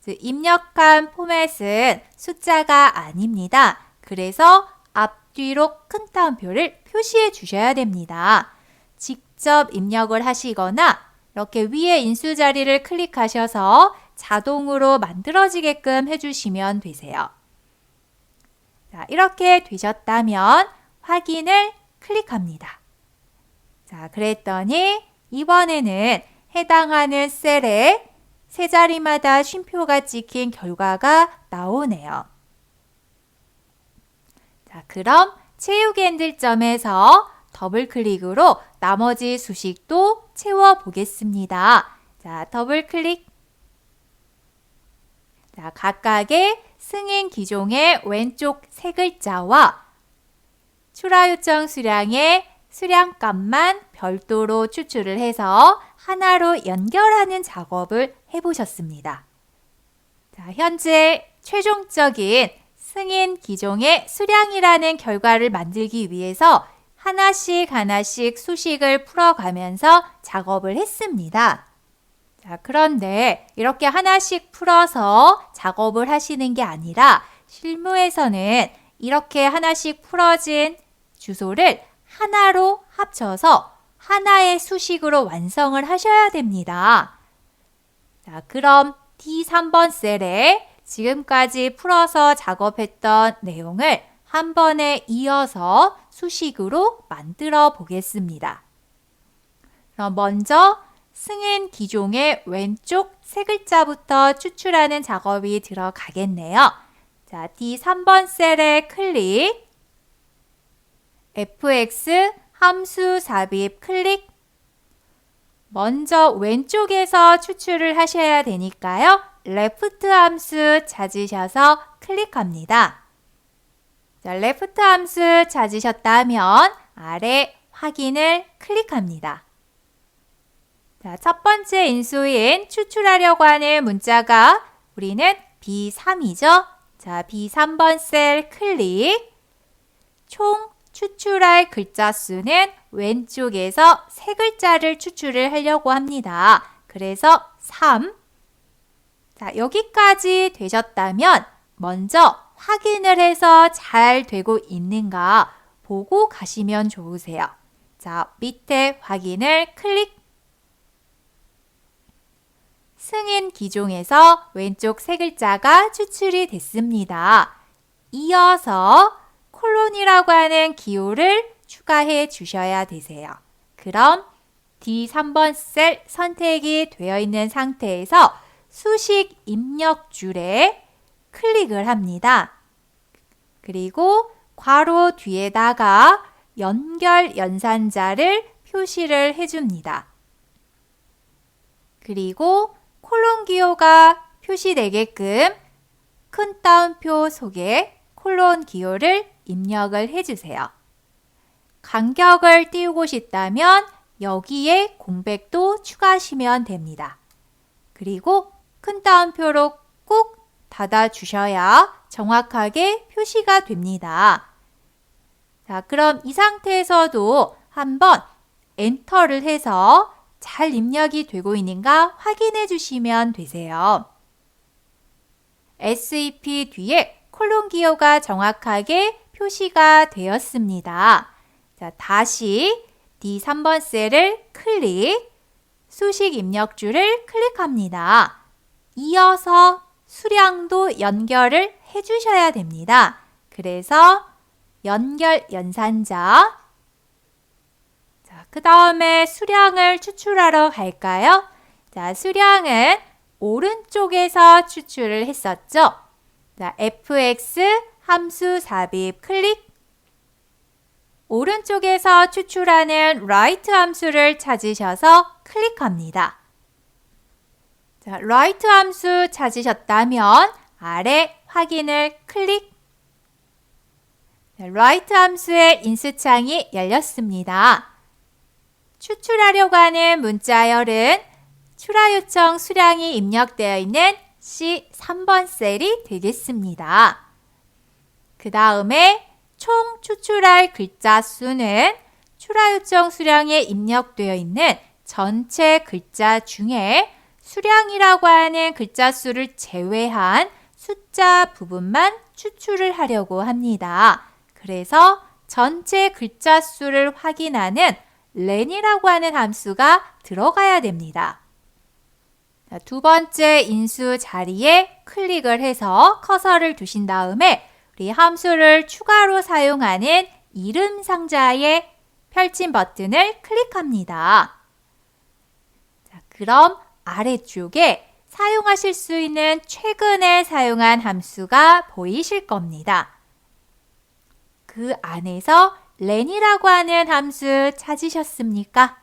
[SPEAKER 1] 입력한 포맷은 숫자가 아닙니다. 그래서 앞뒤로 큰 따옴표를 표시해 주셔야 됩니다. 직접 입력을 하시거나 이렇게 위에 인수 자리를 클릭하셔서 자동으로 만들어지게끔 해주시면 되세요. 자, 이렇게 되셨다면 확인을 클릭합니다. 자, 그랬더니 이번에는 해당하는 셀에 세 자리마다 쉼표가 찍힌 결과가 나오네요. 자, 그럼 채우기 핸들점에서 더블 클릭으로 나머지 수식도 채워 보겠습니다. 자, 더블 클릭. 자, 각각의 승인 기종의 왼쪽 세 글자와 출하 요청 수량의 수량값만 별도로 추출을 해서 하나로 연결하는 작업을 해보셨습니다. 자, 현재 최종적인 승인 기종의 수량이라는 결과를 만들기 위해서 하나씩 수식을 풀어가면서 작업을 했습니다. 자, 그런데 이렇게 하나씩 풀어서 작업을 하시는 게 아니라 실무에서는 이렇게 하나씩 풀어진 주소를 하나로 합쳐서 하나의 수식으로 완성을 하셔야 됩니다. 자, 그럼 D3번 셀에 지금까지 풀어서 작업했던 내용을 한 번에 이어서 수식으로 만들어 보겠습니다. 그럼 먼저 승인 기종의 왼쪽 세 글자부터 추출하는 작업이 들어가겠네요. 자, D3번 셀에 클릭, fx 함수 삽입 클릭. 먼저 왼쪽에서 추출을 하셔야 되니까요. 레프트 함수 찾으셔서 클릭합니다. 자, 레프트 함수 찾으셨다면 아래 확인을 클릭합니다. 자, 첫 번째 인수인 추출하려고 하는 문자가 우리는 B3이죠. 자, B3번 셀 클릭. 총 추출할 글자 수는 왼쪽에서 세 글자를 추출을 하려고 합니다. 그래서 3. 자, 여기까지 되셨다면 먼저 확인을 해서 잘 되고 있는가 보고 가시면 좋으세요. 자, 밑에 확인을 클릭. 승인 기종에서 왼쪽 세 글자가 추출이 됐습니다. 이어서 콜론이라고 하는 기호를 추가해 주셔야 되세요. 그럼 D3번 셀 선택이 되어 있는 상태에서 수식 입력 줄에 클릭을 합니다. 그리고 괄호 뒤에다가 연결 연산자를 표시를 해줍니다. 그리고 콜론 기호가 표시되게끔 큰 따옴표 속에 콜론 기호를 입력을 해주세요. 간격을 띄우고 싶다면 여기에 공백도 추가하시면 됩니다. 그리고 큰 따옴표로 꾹 닫아주셔야 정확하게 표시가 됩니다. 자, 그럼 이 상태에서도 한번 엔터를 해서 잘 입력이 되고 있는가 확인해 주시면 되세요. SEP 뒤에 콜론 기호가 정확하게 표시가 되었습니다. 자, 다시 D3번 셀을 클릭, 수식 입력줄을 클릭합니다. 이어서 수량도 연결을 해주셔야 됩니다. 그래서 연결 연산자, 자, 그 다음에 수량을 추출하러 갈까요? 자, 수량은 오른쪽에서 추출을 했었죠. 자, fx 함수 삽입 클릭. 오른쪽에서 추출하는 right 함수를 찾으셔서 클릭합니다. 자, right 함수 찾으셨다면 아래 확인을 클릭. write 함수의 인수창이 열렸습니다. 추출하려고 하는 문자열은 출하 요청 수량이 입력되어 있는 C3번 셀이 되겠습니다. 그 다음에 총 추출할 글자 수는 출하 요청 수량에 입력되어 있는 전체 글자 중에 수량이라고 하는 글자 수를 제외한 숫자 부분만 추출을 하려고 합니다. 그래서 전체 글자 수를 확인하는 len이라고 하는 함수가 들어가야 됩니다. 두 번째 인수 자리에 클릭을 해서 커서를 두신 다음에 우리 함수를 추가로 사용하는 이름 상자에 펼친 버튼을 클릭합니다. 자, 그럼 아래쪽에 사용하실 수 있는 최근에 사용한 함수가 보이실 겁니다. 그 안에서 len이라고 하는 함수 찾으셨습니까?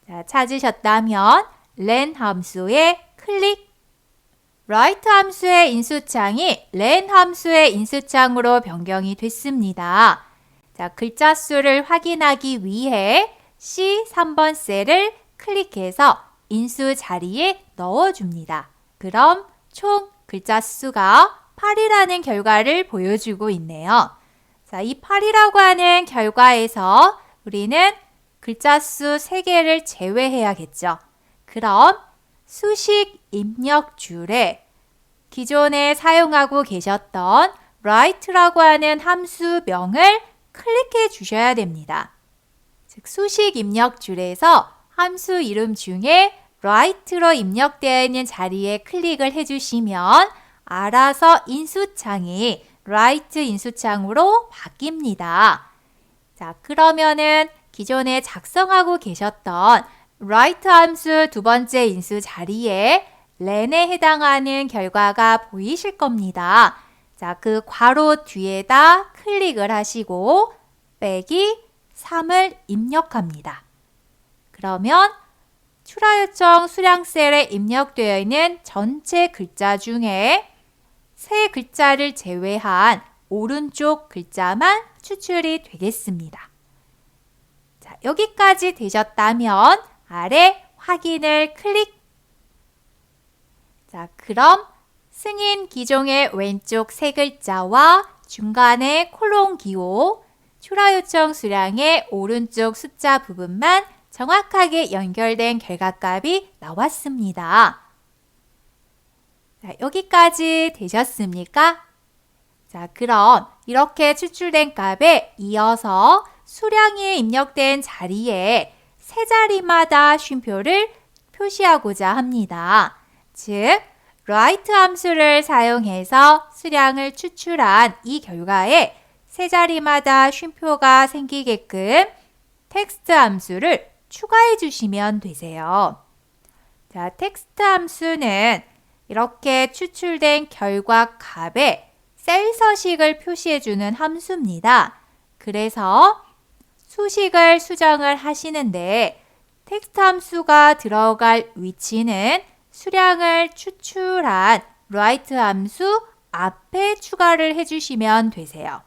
[SPEAKER 1] 자, 찾으셨다면 len 함수에 클릭. write 함수의 인수창이 len 함수의 인수창으로 변경이 됐습니다. 자, 글자 수를 확인하기 위해 C3번 셀을 클릭해서 인수 자리에 넣어줍니다. 그럼 총 글자 수가 8이라는 결과를 보여주고 있네요. 자, 이 8이라고 하는 결과에서 우리는 글자 수 3개를 제외해야겠죠. 그럼 수식 입력 줄에 기존에 사용하고 계셨던 write라고 하는 함수명을 클릭해 주셔야 됩니다. 즉, 수식 입력 줄에서 함수 이름 중에 write로 입력되어 있는 자리에 클릭을 해주시면 알아서 인수창이 write 인수창으로 바뀝니다. 자, 그러면은 기존에 작성하고 계셨던 write 함수 두 번째 인수 자리에 len에 해당하는 결과가 보이실 겁니다. 자, 그 괄호 뒤에다 클릭을 하시고 빼기 3을 입력합니다. 그러면 출하 요청 수량 셀에 입력되어 있는 전체 글자 중에 세 글자를 제외한 오른쪽 글자만 추출이 되겠습니다. 자, 여기까지 되셨다면 아래 확인을 클릭. 자, 그럼 승인 기종의 왼쪽 세 글자와 중간에 콜론 기호, 출하 요청 수량의 오른쪽 숫자 부분만 정확하게 연결된 결과값이 나왔습니다. 자, 여기까지 되셨습니까? 자, 그럼 이렇게 추출된 값에 이어서 수량이 입력된 자리에 세 자리마다 쉼표를 표시하고자 합니다. 즉, write 함수를 사용해서 수량을 추출한 이 결과에 세 자리마다 쉼표가 생기게끔 텍스트 함수를 추가해 주시면 되세요. 자, 텍스트 함수는 이렇게 추출된 결과 값에 셀 서식을 표시해 주는 함수입니다. 그래서 수식을 수정을 하시는데 텍스트 함수가 들어갈 위치는 수량을 추출한 write 함수 앞에 추가를 해주시면 되세요.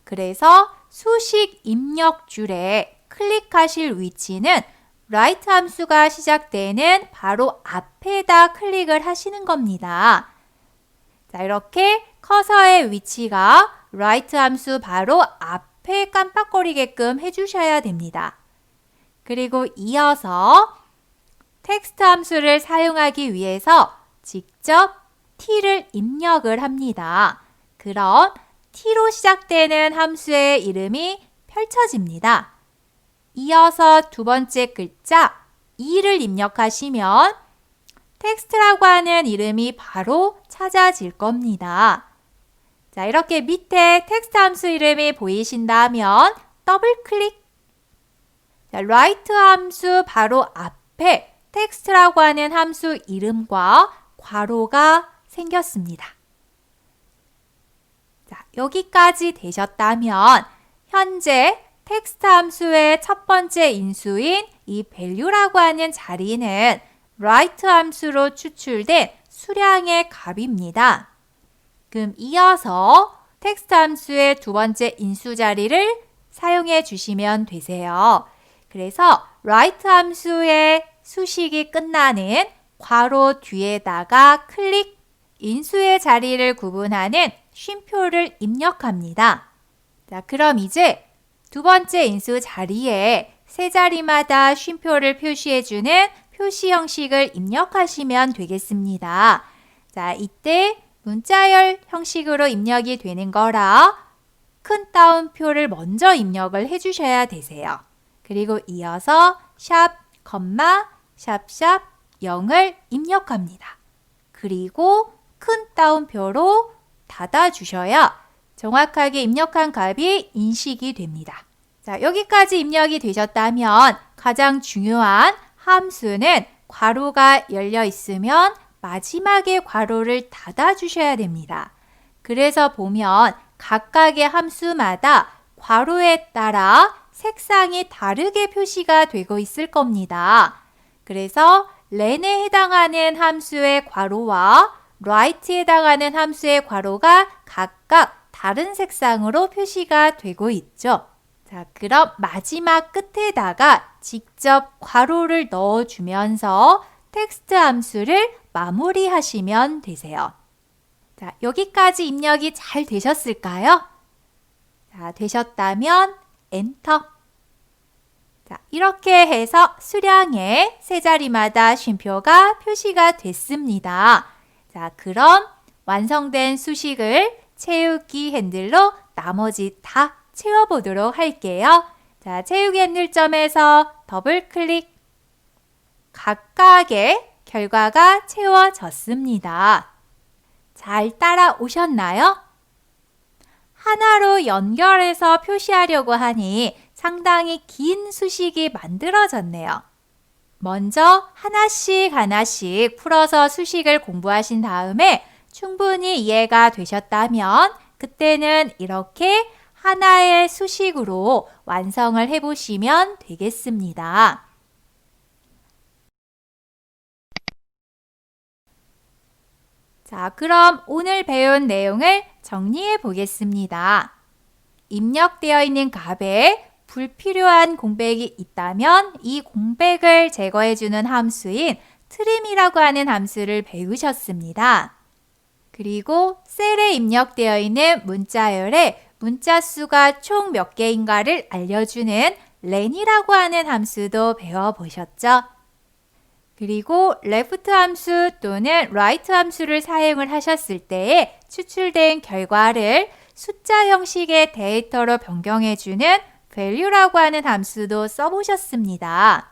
[SPEAKER 1] 그래서 수식 입력 줄에 클릭하실 위치는 write 함수가 시작되는 바로 앞에다 클릭을 하시는 겁니다. 자, 이렇게 커서의 위치가 write 함수 바로 앞에 깜빡거리게끔 해주셔야 됩니다. 그리고 이어서 텍스트 함수를 사용하기 위해서 직접 t를 입력을 합니다. 그럼 t로 시작되는 함수의 이름이 펼쳐집니다. 이어서 두 번째 글자 e를 입력하시면 텍스트라고 하는 이름이 바로 찾아질 겁니다. 자, 이렇게 밑에 텍스트 함수 이름이 보이신다면 더블 클릭. 자, write 함수 바로 앞에 텍스트라고 하는 함수 이름과 괄호가 생겼습니다. 자, 여기까지 되셨다면 현재 텍스트 함수의 첫 번째 인수인 이 value라고 하는 자리는 write 함수로 추출된 수량의 값입니다. 그럼 이어서 텍스트 함수의 두 번째 인수 자리를 사용해 주시면 되세요. 그래서 write 함수의 수식이 끝나는 괄호 뒤에다가 클릭, 인수의 자리를 구분하는 쉼표를 입력합니다. 자, 그럼 이제 두 번째 인수 자리에 세 자리마다 쉼표를 표시해주는 표시 형식을 입력하시면 되겠습니다. 자, 이때 문자열 형식으로 입력이 되는 거라 큰 따옴표를 먼저 입력을 해주셔야 되세요. 그리고 이어서 샵, 샵샵 0을 입력합니다. 그리고 큰 따옴표로 닫아주셔야 정확하게 입력한 값이 인식이 됩니다. 자, 여기까지 입력이 되셨다면 가장 중요한 함수는 괄호가 열려 있으면 마지막에 괄호를 닫아주셔야 됩니다. 그래서 보면 각각의 함수마다 괄호에 따라 색상이 다르게 표시가 되고 있을 겁니다. 그래서 len에 해당하는 함수의 괄호와 write에 해당하는 함수의 괄호가 각각 다른 색상으로 표시가 되고 있죠. 자, 그럼 마지막 끝에다가 직접 괄호를 넣어주면서 텍스트 함수를 마무리하시면 되세요. 자, 여기까지 입력이 잘 되셨을까요? 자, 되셨다면 엔터. 자, 이렇게 해서 수량의 세 자리마다 쉼표가 표시가 됐습니다. 자, 그럼 완성된 수식을 채우기 핸들로 나머지 다 채워보도록 할게요. 자, 채우기 핸들점에서 더블 클릭. 각각의 결과가 채워졌습니다. 잘 따라오셨나요? 하나로 연결해서 표시하려고 하니 상당히 긴 수식이 만들어졌네요. 먼저 하나씩 풀어서 수식을 공부하신 다음에 충분히 이해가 되셨다면 그때는 이렇게 하나의 수식으로 완성을 해보시면 되겠습니다. 자, 그럼 오늘 배운 내용을 정리해 보겠습니다. 입력되어 있는 값에 불필요한 공백이 있다면 이 공백을 제거해주는 함수인 trim이라고 하는 함수를 배우셨습니다. 그리고 셀에 입력되어 있는 문자열에 문자 수가 총 몇 개인가를 알려주는 len이라고 하는 함수도 배워보셨죠? 그리고 left 함수 또는 right 함수를 사용을 하셨을 때에 추출된 결과를 숫자 형식의 데이터로 변경해주는 value라고 하는 함수도 써보셨습니다.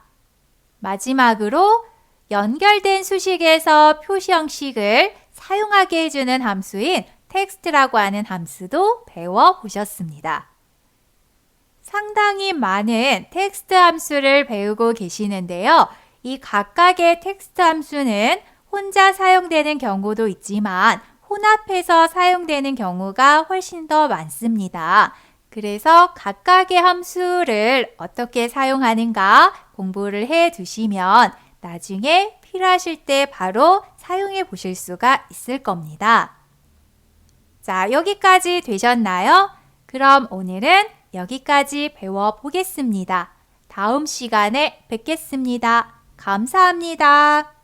[SPEAKER 1] 마지막으로 연결된 수식에서 표시 형식을 사용하게 해주는 함수인 text라고 하는 함수도 배워보셨습니다. 상당히 많은 텍스트 함수를 배우고 계시는데요. 이 각각의 텍스트 함수는 혼자 사용되는 경우도 있지만 혼합해서 사용되는 경우가 훨씬 더 많습니다. 그래서 각각의 함수를 어떻게 사용하는가 공부를 해 두시면 나중에 필요하실 때 바로 사용해 보실 수가 있을 겁니다. 자, 여기까지 되셨나요? 그럼 오늘은 여기까지 배워보겠습니다. 다음 시간에 뵙겠습니다. 감사합니다.